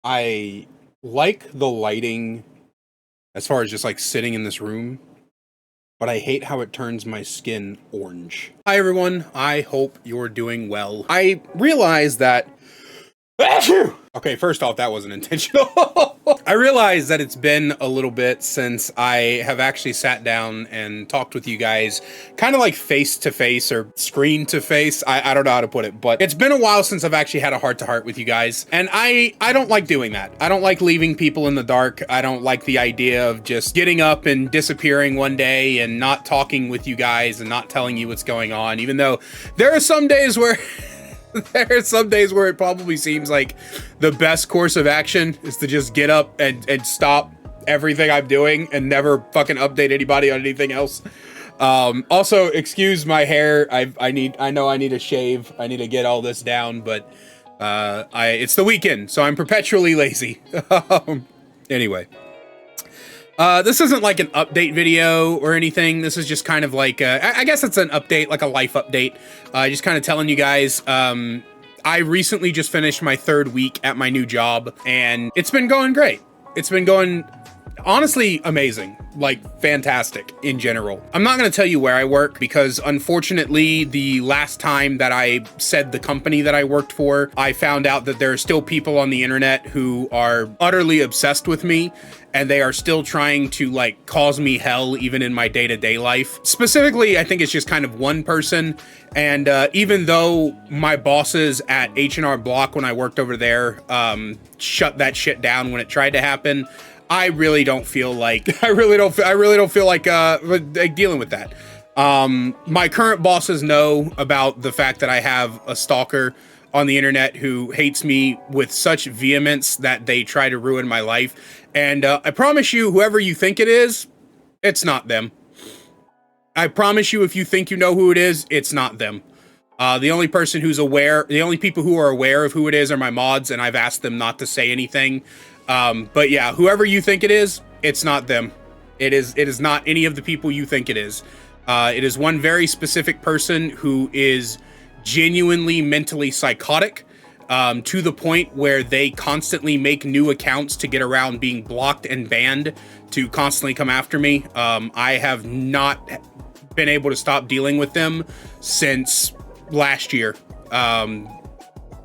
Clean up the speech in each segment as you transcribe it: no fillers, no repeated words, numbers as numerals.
I like the lighting as far as just like sitting in this room, but I hate how it turns my skin orange. Hi everyone, I hope you're doing well. I realize that okay, first off, that wasn't intentional. I realize that it's been a little bit since I have actually sat down and talked with you guys, kind of like face to face or screen to face. I don't know how to put it, but it's been a while since I've actually had a heart to heart with you guys. And I don't like doing that. I don't like leaving people in the dark. I don't like the idea of just getting up and disappearing one day and not talking with you guys and not telling you what's going on, even though there are some days where there are some days where it probably seems like the best course of action is to just get up and stop everything I'm doing and never fucking update anybody on anything else. Also, excuse my hair. I know I need a shave. I need to get all this down, but it's the weekend, so I'm perpetually lazy. Anyway. This isn't like an update video or anything. This is just kind of like, I guess it's an update, like a life update. Just kind of telling you guys, I recently just finished my 3rd week at my new job and it's been going great. It's been going honestly amazing, like fantastic in general. I'm not going to tell you where I work because unfortunately the last time that I said the company that I worked for, I found out that there are still people on the internet who are utterly obsessed with me and they are still trying to like cause me hell even in my day-to-day life. Specifically, I think it's just kind of one person. And even though my bosses at H&R Block when I worked over there shut that shit down when it tried to happen, I really don't feel like I really don't feel like dealing with that. My current bosses know about the fact that I have a stalker on the internet who hates me with such vehemence that they try to ruin my life. And I promise you, whoever you think it is, it's not them. I promise you, if you think you know who it is, it's not them. The only person who's aware, the only people who are aware of who it is are my mods, and I've asked them not to say anything. But yeah, whoever you think it is, it's not them. It is not any of the people you think it is. It is one very specific person who is genuinely mentally psychotic, to the point where they constantly make new accounts to get around being blocked and banned to constantly come after me. I have not been able to stop dealing with them since last year.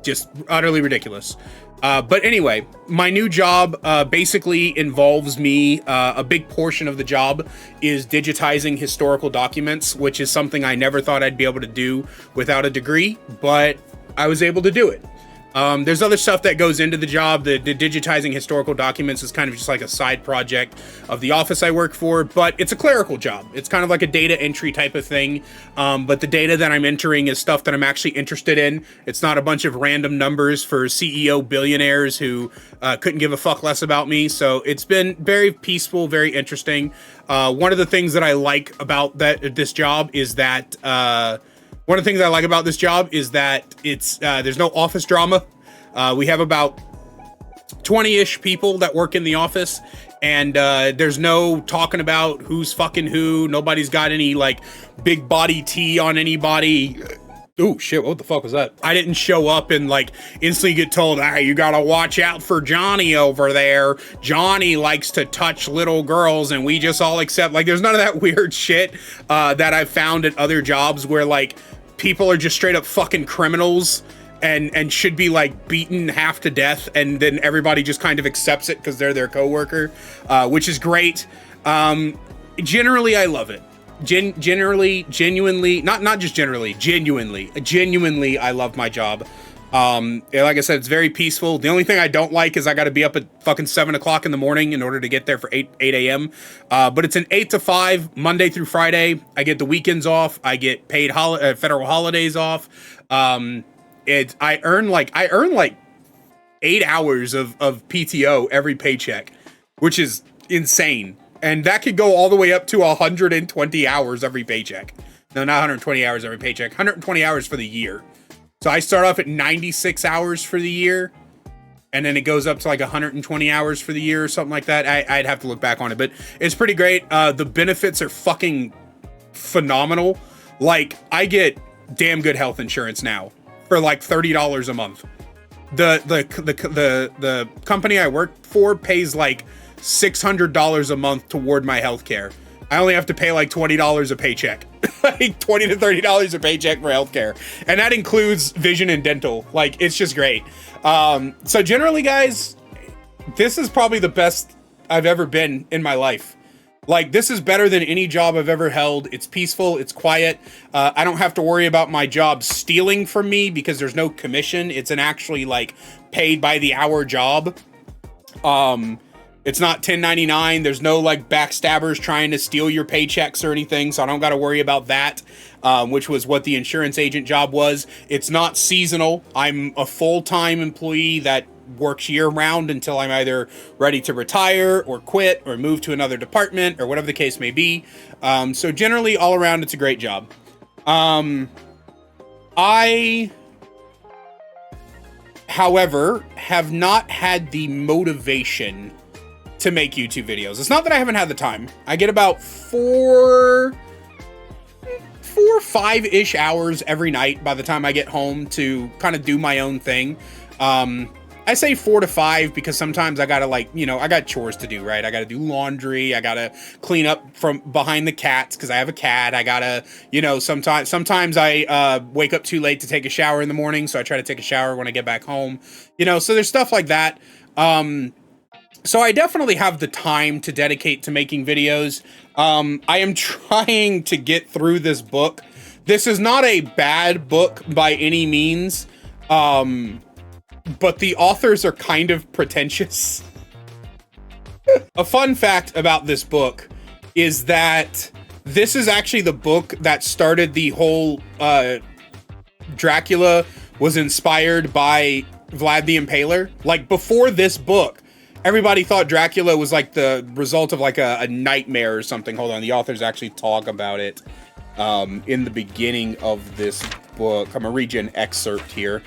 Just utterly ridiculous. But anyway, my new job basically involves me, a big portion of the job is digitizing historical documents, which is something I never thought I'd be able to do without a degree, but I was able to do it. There's other stuff that goes into the job. The digitizing historical documents is kind of just like a side project of the office I work for, but it's a clerical job. It's kind of like a data entry type of thing. But the data that I'm entering is stuff that I'm actually interested in. It's not a bunch of random numbers for CEO billionaires who couldn't give a fuck less about me. So it's been very peaceful, very interesting. One of the things that I like about this job is that it's there's no office drama. We have about 20-ish people that work in the office, and there's no talking about who's fucking who. Nobody's got any like big body tea on anybody. Oh shit, what the fuck was that? I didn't show up and like instantly get told, hey, you gotta watch out for Johnny over there. Johnny likes to touch little girls and we just all accept. Like, there's none of that weird shit that I've found at other jobs where like people are just straight up fucking criminals and should be like beaten half to death, and then everybody just kind of accepts it because they're their coworker, which is great. Generally, I love it. Genuinely, I love my job. Like I said, it's very peaceful. The only thing I don't like is I got to be up at fucking 7 o'clock in the morning in order to get there for 8 a.m. But it's an 8 to 5, Monday through Friday. I get the weekends off. I get paid federal holidays off. I earn like 8 hours of PTO every paycheck, which is insane. And that could go all the way up to 120 hours every paycheck. No, not 120 hours every paycheck, 120 hours for the year. So I start off at 96 hours for the year, and then it goes up to like 120 hours for the year or something like that. I'd have to look back on it, but it's pretty great. The benefits are fucking phenomenal. Like, I get damn good health insurance now for like $30 a month. the company I work for pays like $600 a month toward my healthcare. I only have to pay like $20 a paycheck, like $20 to $30 a paycheck for healthcare, and that includes vision and dental. Like, it's just great. So generally, guys, this is probably the best I've ever been in my life. Like, this is better than any job I've ever held. It's peaceful. It's quiet. I don't have to worry about my job stealing from me because there's no commission. It's an actually like paid by the hour job. It's not 1099. There's no like backstabbers trying to steal your paychecks or anything. So I don't got to worry about that, which was what the insurance agent job was. It's not seasonal. I'm a full-time employee that works year round until I'm either ready to retire or quit or move to another department or whatever the case may be. So generally all around, it's a great job. I, however, have not had the motivation to make YouTube videos. It's not that I haven't had the time. I get about 5-ish hours every night by the time I get home to kind of do my own thing. I say 4 to 5 because sometimes I gotta, like, you know, I got chores to do, right? I gotta do laundry. I gotta clean up from behind the cats because I have a cat. I gotta, you know, sometimes I wake up too late to take a shower in the morning, so I try to take a shower when I get back home. You know, so there's stuff like that. So I definitely have the time to dedicate to making videos. I am trying to get through this book. This is not a bad book by any means. But the authors are kind of pretentious. A fun fact about this book is that this is actually the book that started the whole Dracula was inspired by Vlad the Impaler. Like, before this book, everybody thought Dracula was like the result of like a nightmare or something. Hold on, the authors actually talk about it in the beginning of this book. I'm gonna read you an excerpt here.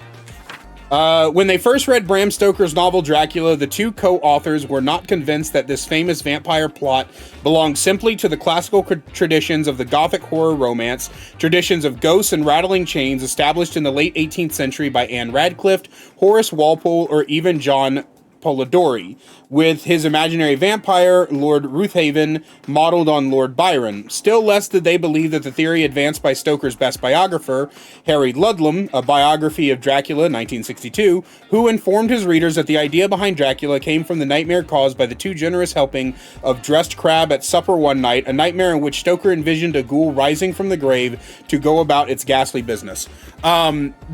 When they first read Bram Stoker's novel Dracula, the two co-authors were not convinced that this famous vampire plot belonged simply to the classical traditions of the Gothic horror romance, traditions of ghosts and rattling chains established in the late 18th century by Anne Radcliffe, Horace Walpole, or even John Polidori, with his imaginary vampire, Lord Ruthhaven, modeled on Lord Byron. Still less did they believe that the theory advanced by Stoker's best biographer, Harry Ludlam, a biography of Dracula, 1962, who informed his readers that the idea behind Dracula came from the nightmare caused by the too generous helping of dressed crab at supper one night, a nightmare in which Stoker envisioned a ghoul rising from the grave to go about its ghastly business.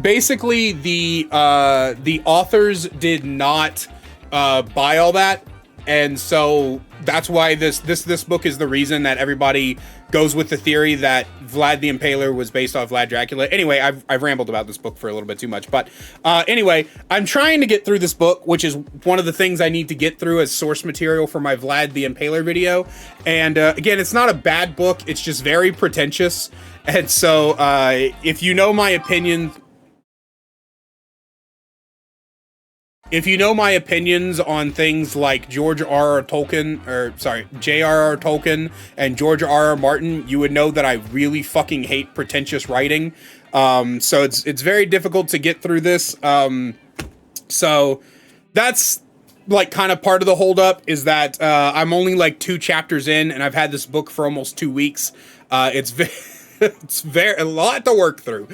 Basically, the authors did not buy all that, and so that's why this book is the reason that everybody goes with the theory that Vlad the Impaler was based off Vlad Dracula. Anyway, I've rambled about this book for a little bit too much, but anyway, I'm trying to get through this book, which is one of the things I need to get through as source material for my Vlad the Impaler video. And again, it's not a bad book, it's just very pretentious. And so if you know my opinion, if you know my opinions on things like J.R.R. Tolkien and George R.R. Martin, you would know that I really fucking hate pretentious writing. So it's very difficult to get through this. So that's like kind of part of the holdup, is that I'm only like 2 chapters in, and I've had this book for almost 2 weeks. It's very a lot to work through.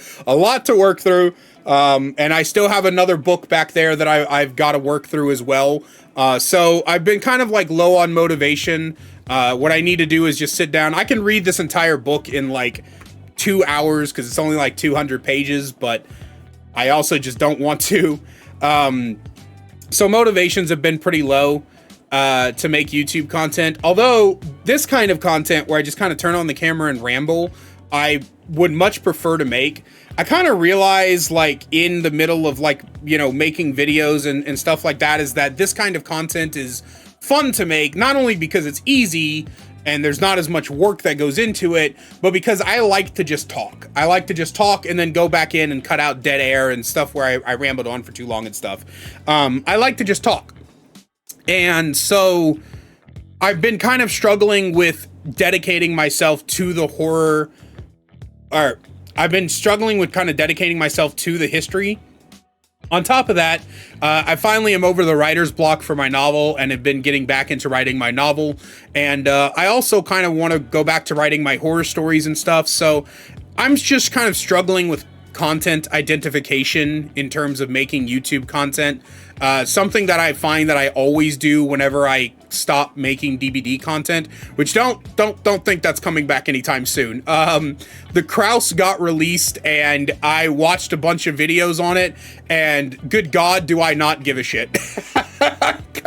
And I still have another book back there that I've got to work through as well. So I've been kind of like low on motivation. What I need to do is just sit down. I can read this entire book in like 2 hours because it's only like 200 pages, but I also just don't want to. So motivations have been pretty low to make YouTube content. Although this kind of content where I just kind of turn on the camera and ramble, I would much prefer to make. I kind of realize, like, in the middle of, like, you know, making videos and stuff like that, is that this kind of content is fun to make, not only because it's easy and there's not as much work that goes into it, but because I like to just talk. I like to just talk and then go back in and cut out dead air and stuff where I rambled on for too long and stuff. I like to just talk. And so I've been kind of struggling with dedicating myself to the horror, or I've been struggling with kind of dedicating myself to the history On top of that, I finally am over the writer's block for my novel and have been getting back into writing my novel. And I also kind of want to go back to writing my horror stories and stuff. So I'm just kind of struggling with content identification in terms of making YouTube content. Something that I find that I always do whenever I stop making DBD content, which don't think that's coming back anytime soon. The Kraus got released and I watched a bunch of videos on it, and good God, do I not give a shit.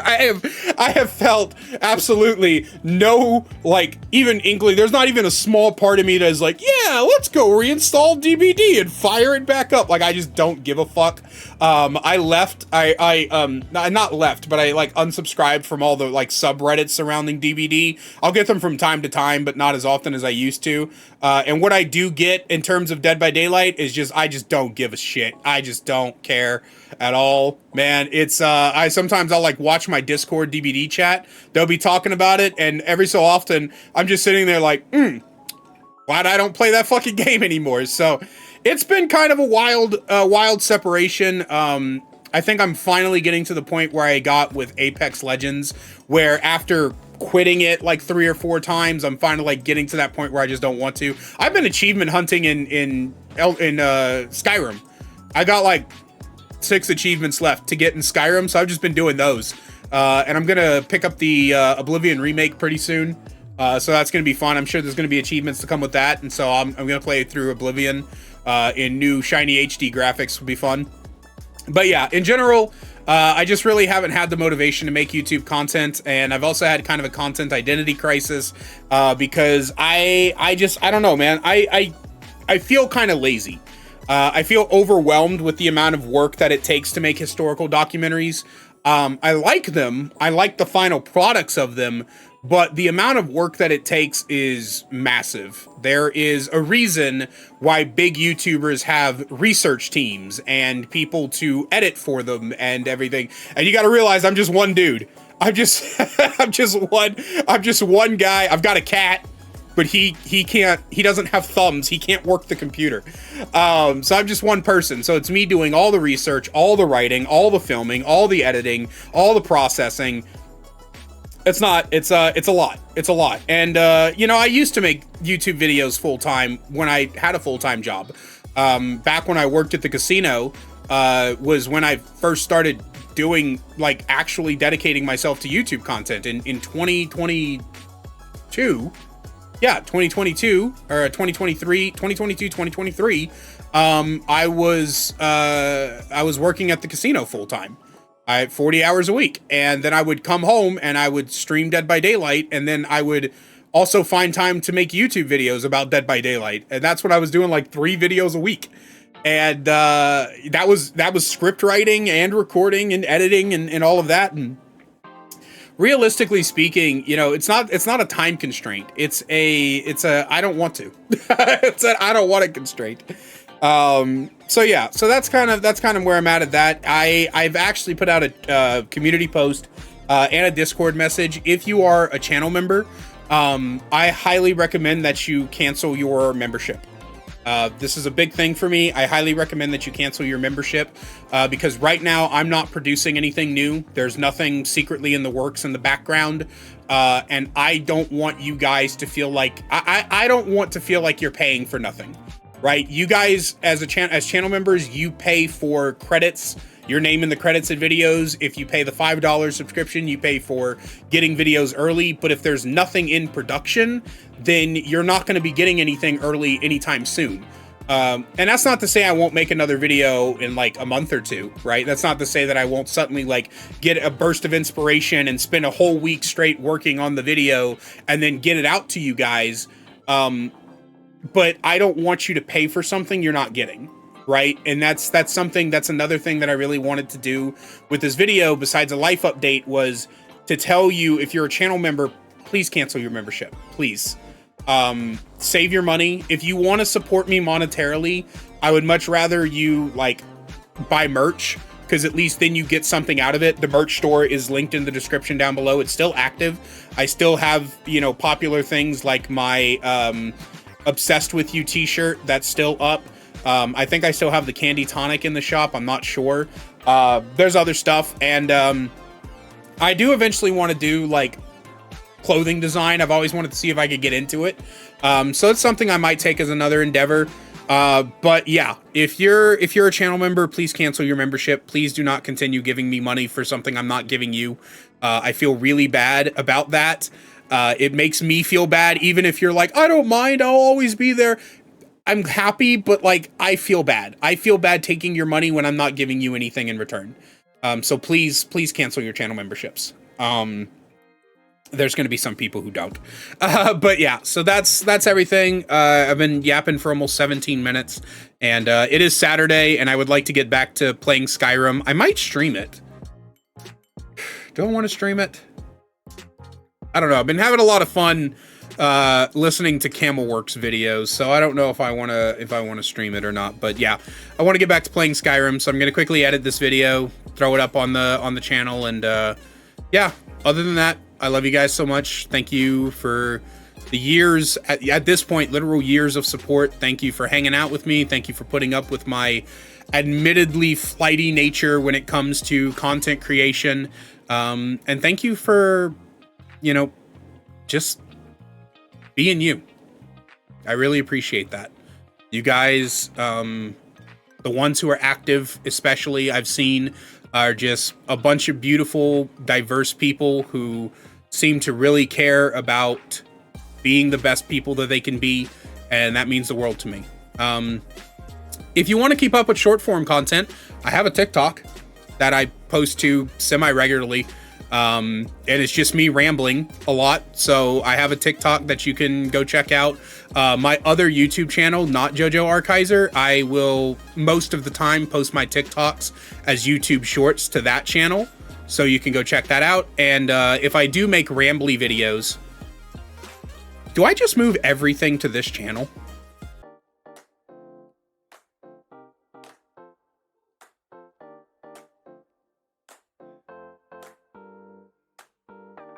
I have felt absolutely no, like, even inkling. There's not even a small part of me that is like, yeah, let's go reinstall DBD and fire it back up. Like, I just don't give a fuck. I left, not left, but I like unsubscribed from all the like subreddits surrounding DBD. I'll get them from time to time, but not as often as I used to. And what I do get in terms of Dead by Daylight is just, I just don't give a shit. I just don't care at all, man. It's, sometimes I'll like watch my Discord DBD chat. They'll be talking about it, and every so often I'm just sitting there like, why'd I don't play that fucking game anymore? So it's been kind of a wild separation. I think I'm finally getting to the point where I got with Apex Legends, where after quitting it like 3 or 4 times, I'm finally like getting to that point where I just don't want to. I've been achievement hunting in Skyrim. I got like 6 achievements left to get in Skyrim, so I've just been doing those. And I'm gonna pick up the Oblivion remake pretty soon. So that's gonna be fun. I'm sure there's gonna be achievements to come with that, and so I'm gonna play through Oblivion in new shiny HD graphics. Will be fun. But yeah, in general, I just really haven't had the motivation to make YouTube content, and I've also had kind of a content identity crisis because I don't know, man. I feel kind of lazy. I feel overwhelmed with the amount of work that it takes to make historical documentaries. I like them. I like the final products of them, but the amount of work that it takes is massive. There is a reason why big YouTubers have research teams and people to edit for them and everything. And you got to realize I'm just one dude. I'm just one guy. I've got a cat, but he doesn't have thumbs. He can't work the computer. So I'm just one person. So it's me doing all the research, all the writing, all the filming, all the editing, all the processing. It's a lot. It's a lot. And, you know, I used to make YouTube videos full time when I had a full-time job. Back when I worked at the casino, was when I first started doing, like, actually dedicating myself to YouTube content in 2022. Yeah, 2022 or 2023, 2023. I was working at the casino full time. 40 hours a week, and then I would come home and I would stream Dead by Daylight, and then I would also find time to make YouTube videos about Dead by Daylight, and that's what I was doing, like 3 videos a week. And that was script writing and recording and editing and all of that. And realistically speaking, you know, it's not a time constraint. It's a I don't want to. It's an I don't want to constraint. So yeah, so that's kind of where I'm at that. I've actually put out a community post and a Discord message. If you are a channel member, I highly recommend that you cancel your membership. This is a big thing for me. I highly recommend that you cancel your membership because right now I'm not producing anything new. There's nothing secretly in the works in the background. And I don't want you guys to feel like I don't want to feel like you're paying for nothing. Right, you guys as channel members, you pay for credits, your name in the credits and videos. If you pay the $5 subscription, you pay for getting videos early. But if there's nothing in production, then you're not going to be getting anything early anytime soon. And that's not to say I won't make another video in like a month or 2, right? That's not to say that I won't suddenly like get a burst of inspiration and spend a whole week straight working on the video and then get it out to you guys. But I don't want you to pay for something you're not getting, right? And that's another thing that I really wanted to do with this video, besides a life update, was to tell you, if you're a channel member, please cancel your membership, please. Save your money. If you want to support me monetarily, I would much rather you like buy merch, because at least then you get something out of it. The merch store is linked in the description down below. It's still active. I still have, you know, popular things like my Obsessed With You t-shirt that's still up. I think I still have the Candy Tonic in the shop. I'm not sure. There's other stuff, and I do eventually want to do like clothing design. I've always wanted to see if I could get into it. So it's something I might take as another endeavor. But yeah, if you're a channel member, please cancel your membership. Please do not continue giving me money for something I'm not giving you. I feel really bad about that. It makes me feel bad, even if you're like, I don't mind, I'll always be there. I'm happy, but like, I feel bad. I feel bad taking your money when I'm not giving you anything in return. So please cancel your channel memberships. There's going to be some people who don't. But yeah, so that's everything. I've been yapping for almost 17 minutes, and it is Saturday, and I would like to get back to playing Skyrim. I might stream it. Do I want to stream it? I don't know. I've been having a lot of fun listening to Camelworks videos, so I don't know if I want to stream it or not. But yeah, I want to get back to playing Skyrim, so I'm going to quickly edit this video, throw it up on the channel, and yeah, other than that, I love you guys so much. Thank you for the years, at this point, literal years of support. Thank you for hanging out with me. Thank you for putting up with my admittedly flighty nature when it comes to content creation. And thank you for, you know, just being you. I really appreciate that. You guys, the ones who are active, especially, I've seen, are just a bunch of beautiful, diverse people who seem to really care about being the best people that they can be, and that means the world to me. If you want to keep up with short form content, I have a TikTok that I post to semi-regularly, and it's just me rambling a lot, so I have a TikTok that you can go check out. My other YouTube channel, Not Jojo Archizer, I will most of the time post my TikToks as YouTube shorts to that channel, so you can go check that out. And if I do make rambly videos, do I just move everything to this channel?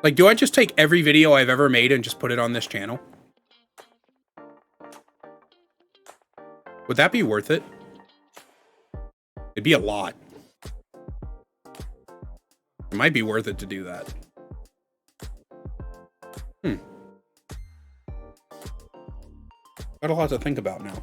Like, do I just take every video I've ever made and just put it on this channel? Would that be worth it? It'd be a lot. It might be worth it to do that. Got a lot to think about now.